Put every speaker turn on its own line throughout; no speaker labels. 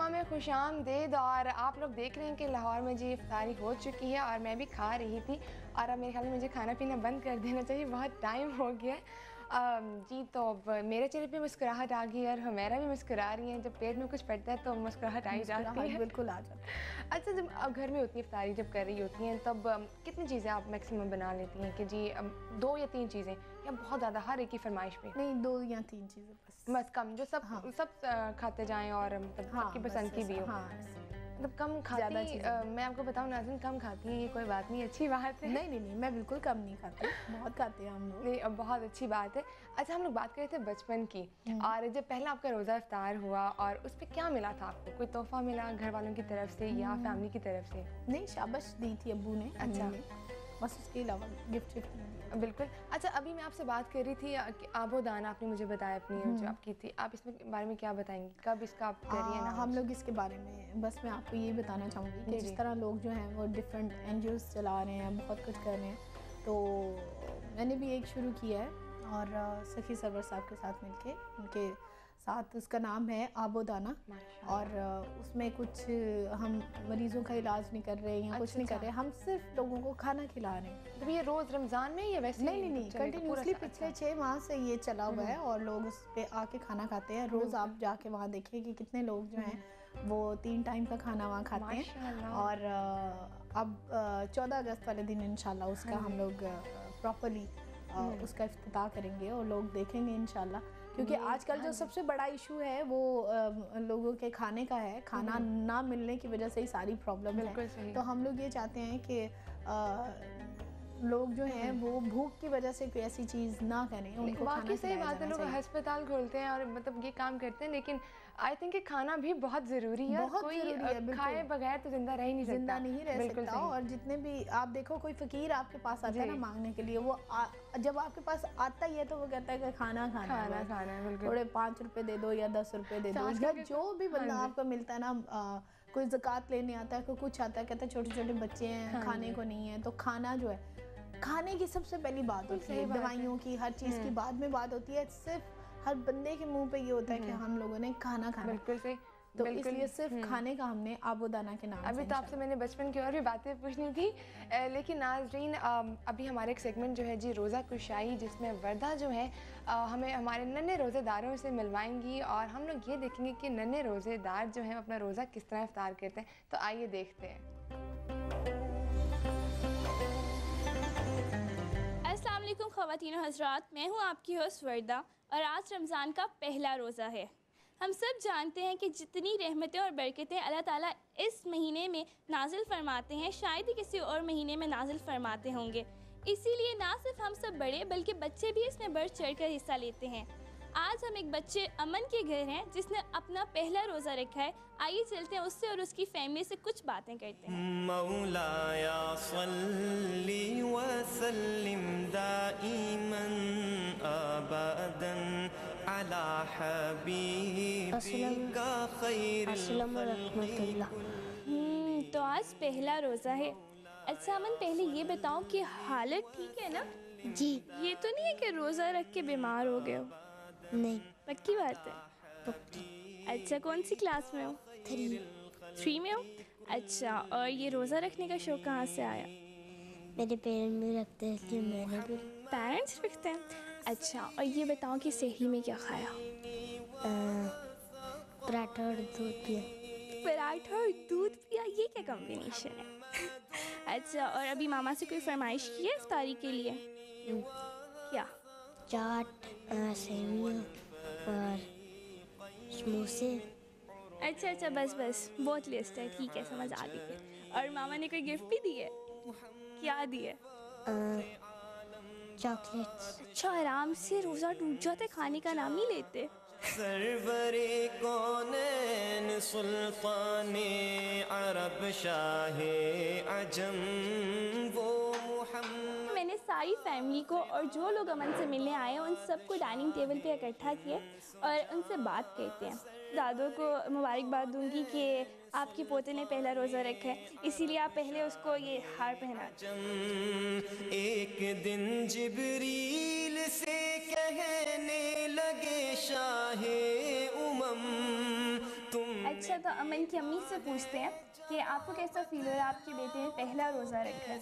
नामा में खुशामदीद। और आप लोग देख रहे हैं कि लाहौर में जी इफ्तारी हो चुकी है और मैं भी खा रही थी। और अब मेरे ख्याल में मुझे खाना पीना बंद कर देना चाहिए, बहुत टाइम हो गया है। जी तो अब मेरे चेहरे पे मुस्कुराहट आ गई और हमेरा भी मुस्कुरा रही हैं। जब पेट में कुछ पड़ता है तो मुस्कुराहट आ ही जाती है,
बिल्कुल आ जाती है।
अच्छा, जब आप घर में होती है इफ्तारी जब कर रही होती हैं तब कितनी चीज़ें आप मैक्सिमम बना लेती हैं कि जी 2 या 3 चीज़ें, या बहुत ज़्यादा हर एक की फरमाइश पे?
नहीं, 2 या 3 चीज़ें
बस कम, जो सब
हाँ।
सब खाते जाएँ और मतलब
हाँ,
सबकी पसंद की भी हो।
हाँ,
मतलब कम खाती, मैं आपको बताऊँ नाज़रीन, कम खाती हैं, ये कोई बात नहीं, अच्छी बात है।
नहीं, मैं बिल्कुल कम नहीं खाती, बहुत खाते हैं हम लोग।
नहीं, अब बहुत अच्छी बात है। अच्छा, हम लोग बात कर रहे थे बचपन की, और जब पहला आपका रोज़ा इफ्तार हुआ और उस पे क्या मिला था आपको? कोई तोहफ़ा मिला घर वालों की तरफ से या फैमिली की तरफ से?
नहीं, शाबाश दी थी अब्बू ने।
अच्छा,
बस उसके अलावा गिफ्ट नहीं दिया।
बिल्कुल। अच्छा, अभी मैं आपसे बात कर रही थी कि आबोदाना आपने मुझे बताया अपनी जो आपकी थी, आप इसमें बारे में क्या बताएंगी? कब इसका आप कर रही हैं नाम?
हम लोग इसके बारे में बस मैं आपको ये बताना चाहूँगी कि जिस तरह लोग जो हैं वो डिफरेंट NGOs चला रहे हैं, बहुत कुछ कर रहे हैं, तो मैंने भी एक शुरू किया है और सखी सरवर साहब के साथ मिलके, उनके साथ, उसका नाम है आबोदाना। और उसमें कुछ हम मरीज़ों का इलाज नहीं कर रहे हैं, कुछ नहीं कर रहे, हम सिर्फ लोगों को खाना खिला रहे हैं।
तो ये रोज़ रमज़ान में या वैसे?
नहीं, कंटिन्यूसली पिछले 6 माह से ये चला हुआ है और लोग उस पे आके खाना खाते हैं। रोज़ आप जाके वहाँ देखिए कि कितने लोग जो हैं वो 3 टाइम का खाना वहाँ खाते हैं। और अब 14 अगस्त वाले दिन इंशाल्लाह उसका हम लोग प्रॉपर्ली उसका इफ्तिताह करेंगे और लोग देखेंगे इंशाल्लाह, क्योंकि आजकल जो सबसे बड़ा इशू है वो लोगों के खाने का है। खाना ना मिलने की वजह से ही सारी प्रॉब्लम है। तो हम लोग ये चाहते हैं कि लोग जो हैं वो भूख की वजह से कोई ऐसी चीज़ ना करें, उनको
बाकी सही बात है, लोग अस्पताल खोलते हैं और मतलब ये काम करते हैं, लेकिन आई थिंक खाना भी बहुत ज़रूरी है। कोई खाए बगैर तो जिंदा रह ही नहीं सकता,
जिंदा नहीं रह सकता। और जितने भी आप देखो, कोई फ़कीर आपके पास आता है ना मांगने के लिए, वो जब आपके पास आता ही है तो वो कहता है कि खाना है, थोड़े 5 रुपए दे दो या 10 रुपए दे दो, या जो भी बंदा आपको मिलता है ना, कोई ज़कात लेने आता है, कोई कुछ आता है, कहता है छोटे छोटे बच्चे हैं, खाने को नहीं है। तो खाना जो है, खाने की सबसे पहली बात होती है, दवाइयों की, हर चीज़ की बाद में बात होती है। सिर्फ हर बंदे के मुंह पे ये होता है कि हम लोगों ने खाना खाना।
बिल्कुल सही।
तो इसलिए सिर्फ खाने का हमने आबोदाना के नाम।
अभी तो आपसे मैंने बचपन की और भी बातें पूछनी थी, लेकिन नाज़रीन अभी हमारे एक सेगमेंट जो है जी रोज़ा कुशाई, जिसमें वर्दा जो है हमें हमारे नन्हे रोज़ेदारों से मिलवाएंगी और हम लोग ये देखेंगे कि नन्हे रोज़ेदार जो हैं अपना रोज़ा किस तरह इफ्तार करते हैं। तो आइए देखते हैं।
अस्सलाम वालेकुम ख़वातीन और हज़रात, मैं हूँ आपकी होस्ट वर्दा और आज रमज़ान का पहला रोज़ा है। हम सब जानते हैं कि जितनी रहमतें और बरकतें अल्लाह ताला इस महीने में नाजिल फरमाते हैं, शायद ही किसी और महीने में नाजिल फरमाते होंगे। इसीलिए ना सिर्फ हम सब बड़े बल्कि बच्चे भी इसमें बढ़ चढ़ कर हिस्सा लेते हैं। आज हम एक बच्चे अमन के घर हैं जिसने अपना पहला रोज़ा रखा है। आइए चलते हैं उससे और उसकी फैमिली से कुछ बातें करते हैं।
मौलाया सल्ली व सल्लिम दाइमन अबदन अला हबीबिका खैरुल खल्क़।
तो आज पहला रोज़ा है। अच्छा अमन, पहले ये बताओ कि हालत ठीक है ना?
जी।
ये तो नहीं है कि रोज़ा रख के बीमार हो गए हो?
नहीं।
पक्की बात है?
पक्की।
अच्छा, कौन सी क्लास में हो? 3 में हो? अच्छा, और ये रोज़ा रखने का शौक़ कहाँ से आया?
मेरे पेरेंट्स भी रखते हैं इसलिए मैंने भी।
पेरेंट्स रखते हैं? अच्छा, और ये बताओ कि सहरी में क्या खाया?
पराठा और दूध पिया।
पराठा और दूध पिया, ये क्या कॉम्बिनेशन है? अच्छा, और अभी मामा से कोई फरमाइश की है इफ्तारी के लिए? क्या?
चाट, सेवइयां और समोसे।
अच्छा, बस बहुत लिस्ट है, ठीक है, समझ आ गई है। और मामा ने कोई गिफ्ट भी दी है? क्या दी है?
चॉकलेट्स।
अच्छा, आराम से रोज़ा टूट जाते, खाने का नाम ही लेते।
सरवरे कौनैन सुल्ताने अरब शाहे अजम वो मुहम्मद।
मैंने सारी फैमिली को और जो लोग अमन से मिलने आए हैं उन सबको डाइनिंग टेबल पे इकट्ठा किए और उनसे बात करते हैं। दादों को मुबारकबाद दूंगी कि आपके पोते ने पहला रोज़ा रखा है, इसीलिए आप पहले उसको ये हार पहना।
एक दिन जिब्रील से कहने लगे शाहे उमम तुम।
अच्छा तो अमन की अम्मी से पूछते हैं कि आपको कैसा फील हो रहा है आपके बेटे ने पहला रोज़ा रखा है।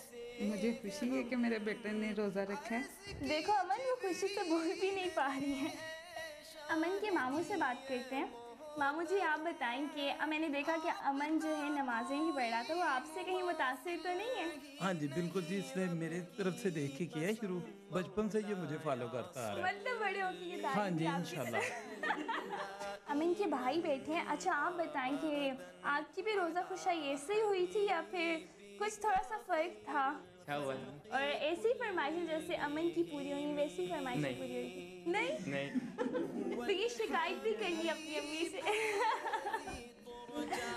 मुझे खुशी है कि मेरे बेटे ने रोज़ा रखा है।
देखो अमन वो खुशी से बोल भी नहीं पा रही है। अमन के मामू से बात करते हैं। मामू जी आप बताएं कि मैंने देखा कि अमन जो है नमाज़ें ही पढ़ रहा था, वो आपसे कहीं मुतासिर तो नहीं है?
हाँ जी बिल्कुल जी, इसने मेरे तरफ से देख के किया है शुरू, बचपन से ये मुझे फॉलो करता आ रहा है।
मतलब बड़े होके ये
हाँ जी
तारीफ आपकी
इंशाल्लाह।
तरफ। अमन के भाई बैठे हैं। अच्छा आप बताएं कि आपकी भी रोज़ा खुशाई ऐसे ही हुई थी या फिर कुछ थोड़ा सा फ़र्क था? और ऐसी फरमाइशें जैसे अमन की पूरी हुई वैसी फरमाइशें पूरी हुई थी? नहीं। तो ये शिकायत भी करी अपनी अम्मी से।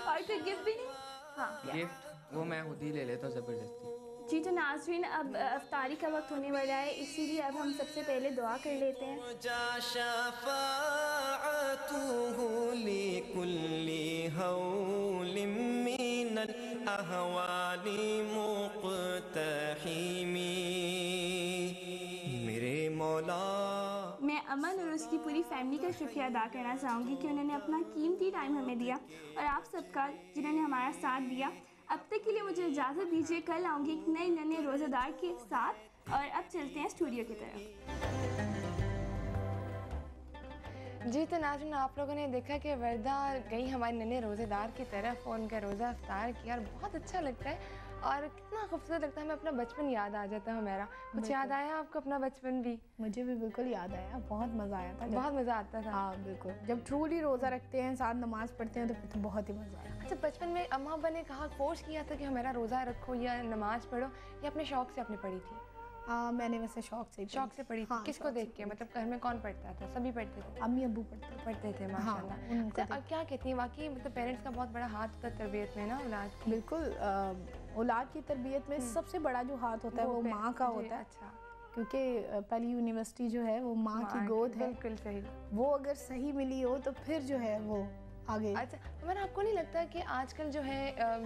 और कोई गिफ्ट भी नहीं? हाँ
गिफ्ट वो मैं खुद ही ले लेता हूँ ज़बरदस्ती।
जी तो नाज़रीन अब अफ्तारी का वक्त होने वाला है, इसीलिए अब हम सबसे पहले दुआ कर लेते हैं।
जा शफ़ाअतुहु लिकुल्ली हौलिम मिनल अहवाली मुक़तहिमी। मेरे मौला
मैं अमन और उसकी पूरी फैमिली का शुक्रिया अदा करना चाहूँगी कि उन्होंने अपना कीमती टाइम हमें दिया, और आप सबका जिन्होंने हमारा साथ दिया। अब तक के लिए मुझे इजाज़त दीजिए, कल आऊँगी एक नए रोज़ेदार के साथ। और अब चलते हैं स्टूडियो की तरफ।
जी तो नाज़रीन आप लोगों ने देखा कि वर्दा गई हमारे नन्हे रोज़ेदार की तरफ और उनका रोज़ा इफ्तार किया, और बहुत अच्छा लगता है और कितना खूबसूरत लगता है। हमें अपना बचपन याद आ जाता है हमारा। कुछ याद आया आपको अपना बचपन भी?
मुझे भी बिल्कुल याद आया, बहुत मज़ा आया था।
बहुत मज़ा आता था।
हाँ बिल्कुल, जब ट्रूली रोज़ा रखते हैं, साथ नमाज पढ़ते हैं तो फिर तो बहुत ही मज़ा आया।
अच्छा बचपन में अम्मा अब्बा ने कहा फोर्स किया था कि हमारा रोज़ा रखो या नमाज पढ़ो, या अपने शौक से आपने पढ़ी थी?
मैंने वैसे शौक से
पढ़ी थी।
हाँ,
किसको
शौक
देख
से
के? मतलब घर में कौन पढ़ता था? सभी पढ़ते थे?
अम्मी अब्बू पढ़ते
थे माशाल्लाह।
उनको
अच्छा, और क्या कहती हैं वाकई मतलब पेरेंट्स का बहुत बड़ा हाथ होता है तरबियत में ना औलाद की?
बिल्कुल, औलाद की तरबियत में सबसे बड़ा जो हाथ होता है वो माँ का होता है।
अच्छा,
क्योंकि पहली यूनिवर्सिटी जो है वो माँ की गोद है।
बिल्कुल सही।
वो अगर सही मिली हो तो फिर जो है वो आगे।
अच्छा हमारा आपको नहीं लगता कि आजकल जो है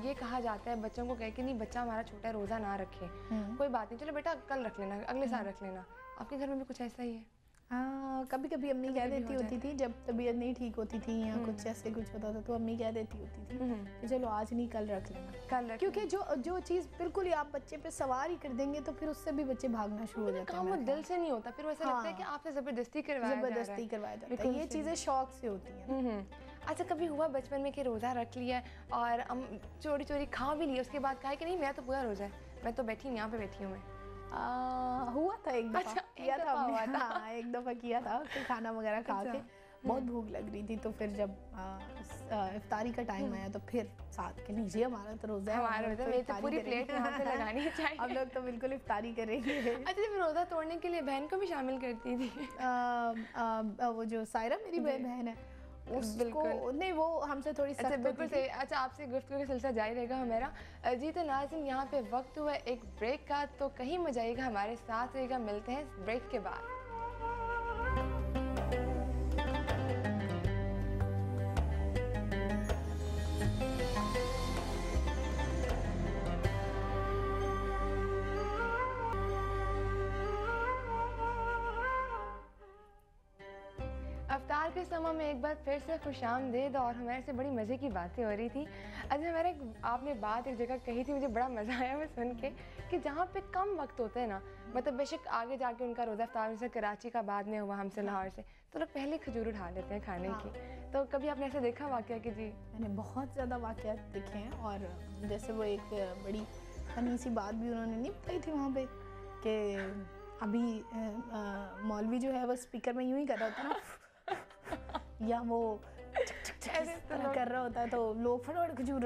ये कहा जाता है बच्चों को कह के नहीं बच्चा हमारा छोटा रोज़ा ना रखे, कोई बात नहीं, चलो बेटा कल रख लेना, अगले साल रख लेना। आपके घर में भी कुछ ऐसा ही है?
हाँ, कभी कभी अम्मी कह देती होती थी जब तबीयत नहीं ठीक होती थी या कुछ ऐसे कुछ होता था तो अम्मी कह देती होती थी कि चलो आज नहीं कल रख लेना। क्योंकि जो चीज़ बिल्कुल ही आप बच्चे पे सवार ही कर देंगे तो फिर उससे भी बच्चे भागना शुरू हो जाते हैं।
काम वो दिल से नहीं होता, फिर वैसा लगता है कि आपसे ज़बरदस्ती करवाया
जाता है। ये चीज़ें शौक से होती हैं।
अच्छा कभी हुआ बचपन में कि रोज़ा रख लिया और चोरी चोरी खा भी लिया, उसके बाद कहा कि नहीं मैं तो पूरा रोज़ा है, मैं तो बैठी हूँ यहाँ पे बैठी हूँ मैं?
हुआ था एक दफ़ा।
अच्छा,
किया था हमने। हाँ एक दफ़ा किया था कि खाना वगैरह खा के बहुत भूख लग रही थी, तो फिर जब इफ्तारी का टाइम आया तो फिर साथ के नहीं जी हमारा तो रोज़ा है,
हमारा तो पूरी प्लेट यहाँ पे लगानी चाहिए,
हम लोग तो बिल्कुल इफ्तारी करेंगे।
अच्छा जब रोज़ा तोड़ने के लिए बहन को भी शामिल करती थी?
वो जो सायरा मेरी बहन है उसको नहीं, वो हमसे थोड़ी सख्त होती थी।
बिल्कुल सही। अच्छा आपसे गुफ्तगू का सिलसिला जारी रहेगा हमारा। जी तो नाज़रीन यहाँ पे वक्त हुआ एक ब्रेक का, तो कहीं मत जाइएगा, हमारे साथ रहेगा, मिलते हैं ब्रेक के बाद। अफ्तार के समय में एक बार फिर से खुशामदीद, और हमारे से बड़ी मज़े की बातें हो रही थी। अच्छा हमारे आपने बात एक जगह कही थी, मुझे बड़ा मज़ा आया वो सुन के कि जहाँ पे कम वक्त होता है ना, मतलब बेशक आगे जाके उनका रोज़ा अफ्तार से कराची का बाद में हुआ हमसे लाहौर से, तो लोग पहले खजूर उठा लेते हैं खाने की। तो कभी आपने ऐसा देखा वाक़या कि जी?
मैंने बहुत ज़्यादा वाक़यात देखे हैं, और जैसे वो एक बड़ी फनी सी बात भी उन्होंने नहीं बताई थी वहाँ पे कि अभी मौलवी जो है वो स्पीकर में यूँ ही कर रहा होता ना या वो कर रहा होता है तो लोग फटाफट खजूर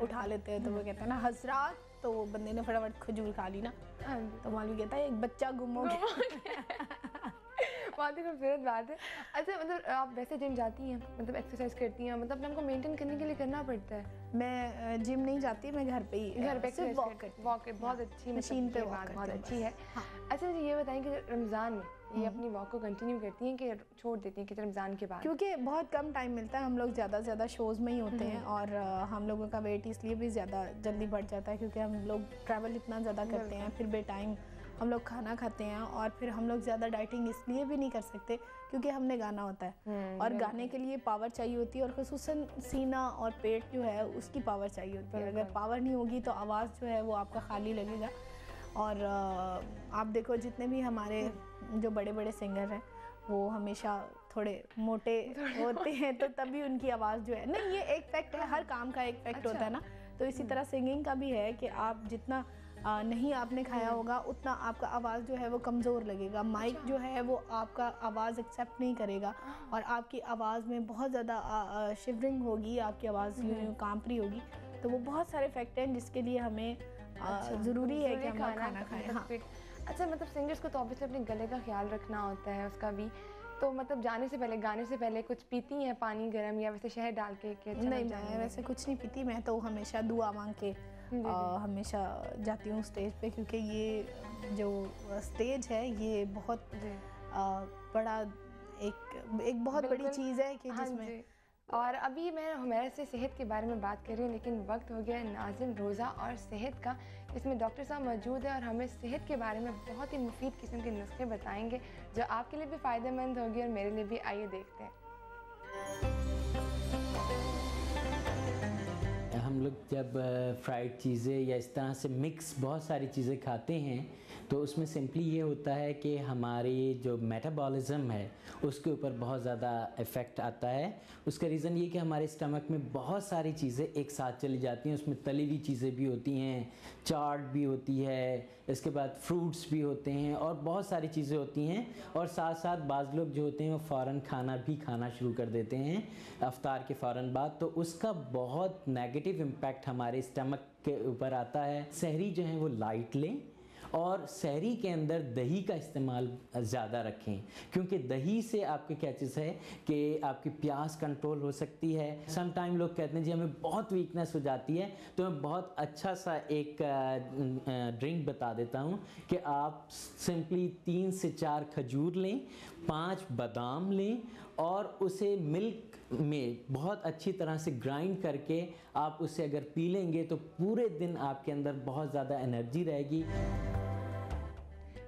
उठा लेते हैं। तो वो कहते हैं ना हजरात, तो वो बंदे ने फटाफट खजूर खा ली ना, तो मौलवी कहता है एक बच्चा गुम हो गया।
बहुत ही खूबसूरत बात है। अच्छा मतलब आप वैसे जिम जाती हैं, मतलब एक्सरसाइज करती हैं, मतलब हमको मेंटेन करने के लिए करना पड़ता है?
मैं जिम नहीं जाती, मैं घर पे ही
वॉक बहुत अच्छी
मशीन पे
बात बहुत अच्छी है। अच्छा मुझे ये बताएं कि रमज़ान में ये अपनी वॉक को कंटिन्यू करती हैं कि छोड़ देती हैं कि रमज़ान के बाद?
क्योंकि बहुत कम टाइम मिलता है, हम लोग ज़्यादा से ज़्यादा शोज़ में ही होते हैं, और हम लोगों का वेट इसलिए भी ज़्यादा जल्दी बढ़ जाता है क्योंकि हम लोग ट्रैवल इतना ज़्यादा करते हैं, फिर बे टाइम हम लोग खाना खाते हैं और फिर हम लोग ज़्यादा डाइटिंग इसलिए भी नहीं कर सकते क्योंकि हमने गाना होता है और गाने के लिए पावर चाहिए होती है और ख़ुसूसन सीना और पेट जो है उसकी पावर चाहिए होती है। अगर पावर नहीं होगी तो आवाज़ जो है वो आपका खाली लगेगा। और आप देखो जितने भी हमारे जो बड़े बड़े सिंगर हैं वो हमेशा थोड़े मोटे होते हैं तो तभी उनकी आवाज़ जो है नहीं, ये एक फैक्ट है, हर काम का एक फैक्ट होता है ना। तो इसी तरह सिंगिंग का भी है कि आप जितना नहीं आपने खाया होगा उतना आपका आवाज़ जो है वो कमज़ोर लगेगा। माइक जो है वो आपका आवाज़ एक्सेप्ट नहीं करेगा और आपकी आवाज़ में बहुत ज़्यादा शिवरिंग होगी, आपकी आवाज़ यूँ कांप रही होगी। तो वो बहुत सारे फैक्ट हैं जिसके लिए हमें ज़रूरी है कि हम खाना खाएं। हाँ।
अच्छा, मतलब सिंगर्स को तो ऑब्वियसली अपने गले का ख्याल रखना होता है उसका भी, तो मतलब जाने से पहले, गाने से पहले कुछ पीती हैं पानी गर्म या वैसे शहद डाल के?
नहीं, मैं वैसे कुछ नहीं पीती, मैं तो हमेशा दुआ मांग के हमेशा जाती हूँ स्टेज पे, क्योंकि ये जो स्टेज है ये बहुत बड़ा एक बहुत बड़ी चीज़ है कि जिसमें
और अभी मैं हुमैरा से सेहत के बारे में बात कर रही हूँ, लेकिन वक्त हो गया है नाज़िम रोज़ा और सेहत का। इसमें डॉक्टर साहब मौजूद है और हमें सेहत के बारे में बहुत ही मुफीद किस्म के नुस्खे बताएंगे जो आपके लिए भी फ़ायदेमंद होगी और मेरे लिए भी। आइए देखते हैं।
हम लोग जब फ्राइड चीज़ें या इस तरह से मिक्स बहुत सारी चीज़ें खाते हैं तो उसमें सिंपली ये होता है कि हमारी जो मेटाबॉलिज़्म है उसके ऊपर बहुत ज़्यादा इफ़ेक्ट आता है। उसका रीज़न ये कि हमारे स्टमक में बहुत सारी चीज़ें एक साथ चली जाती हैं। उसमें तली हुई चीज़ें भी होती हैं, चाट भी होती है, इसके बाद फ्रूट्स भी होते हैं और बहुत सारी चीज़ें होती हैं। और साथ साथ बाज़ लोग जो होते हैं वो फ़ौरन खाना भी खाना शुरू कर देते हैं अफ्तार के फ़ौरन बाद, तो उसका बहुत नेगेटिव इम्पैक्ट हमारे स्टमक के ऊपर आता है। सहरी जो है वो लाइट लें और सहरी के अंदर दही का इस्तेमाल ज़्यादा रखें, क्योंकि दही से आपके क्या चीज़ है कि आपकी प्यास कंट्रोल हो सकती है। सम टाइम लोग कहते हैं जी हमें बहुत वीकनेस हो जाती है, तो मैं बहुत अच्छा सा एक ड्रिंक बता देता हूँ कि आप सिंपली 3 से 4 खजूर लें, 5 बादाम लें और उसे मिल्क में बहुत अच्छी तरह से ग्राइंड करके आप उसे अगर पी लेंगे तो पूरे दिन आपके अंदर बहुत ज़्यादा एनर्जी रहेगी।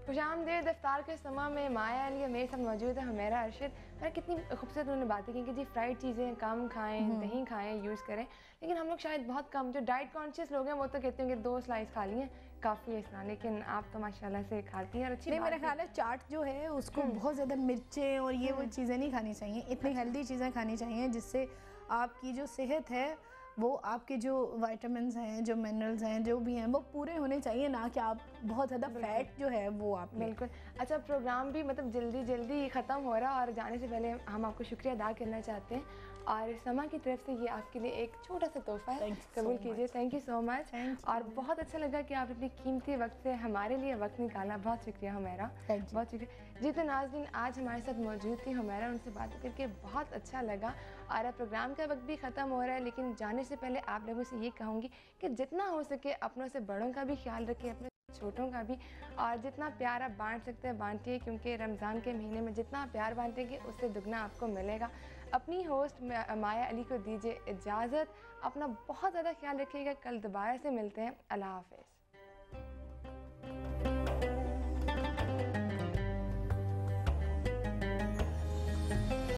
खुशामदीद इफ्तार के समा में माया अली मेरे साथ मौजूद है हुमैरा अरशद। मैं कितनी खूबसूरत उन्होंने बातें की कि जी फ्राइड चीज़ें कम खाएं, दही खाएं, यूज़ करें, लेकिन हम लोग शायद बहुत कम, जो डाइट कॉन्शियस लोग हैं वो तो कहते हैं कि 2 स्लाइस खा लिए काफ़ी है इतना, लेकिन आप तो माशाल्लाह से खाती हैं और अच्छी।
नहीं, मेरा ख्याल है चाट जो है उसको बहुत ज़्यादा मिर्चें और ये वो चीज़ें नहीं खानी चाहिए। इतनी हेल्दी चीज़ें खानी चाहिए जिससे आपकी जो सेहत है वो आपके जो विटामिन्स हैं, जो मिनरल्स हैं, जो भी हैं वो पूरे होने चाहिए, ना कि आप बहुत ज़्यादा फैट जो है वो आप।
बिल्कुल। अच्छा, प्रोग्राम भी मतलब जल्दी जल्दी ख़त्म हो रहा है और जाने से पहले हम आपको शुक्रिया अदा करना चाहते हैं और समा की तरफ से ये आपके लिए एक छोटा सा तोहफा है, कबूल कीजिए। Thank you so much. और बहुत अच्छा लगा कि आप अपने कीमती वक्त से हमारे लिए वक्त निकाला, बहुत शुक्रिया हुमैरा, बहुत शुक्रिया। जी तो नाज़रीन, आज हमारे साथ मौजूद थी हुमैरा, उनसे बात करके बहुत अच्छा लगा। और अब प्रोग्राम का वक्त भी ख़त्म हो रहा है, लेकिन जाने से पहले आप लोगों से ये कहूँगी कि जितना हो सके अपनों से बड़ों का भी ख्याल रखें, अपने छोटों का भी, और जितना प्यार आप बांट सकते हैं बांटिए, क्योंकि रमज़ान के महीने में जितना आप प्यार बांटेंगे उससे दुगना आपको मिलेगा। अपनी होस्ट माया अली को दीजिए इजाज़त, अपना बहुत ज़्यादा ख्याल रखिएगा। कल दोबारा से मिलते हैं। अल्लाह हाफ़िज़।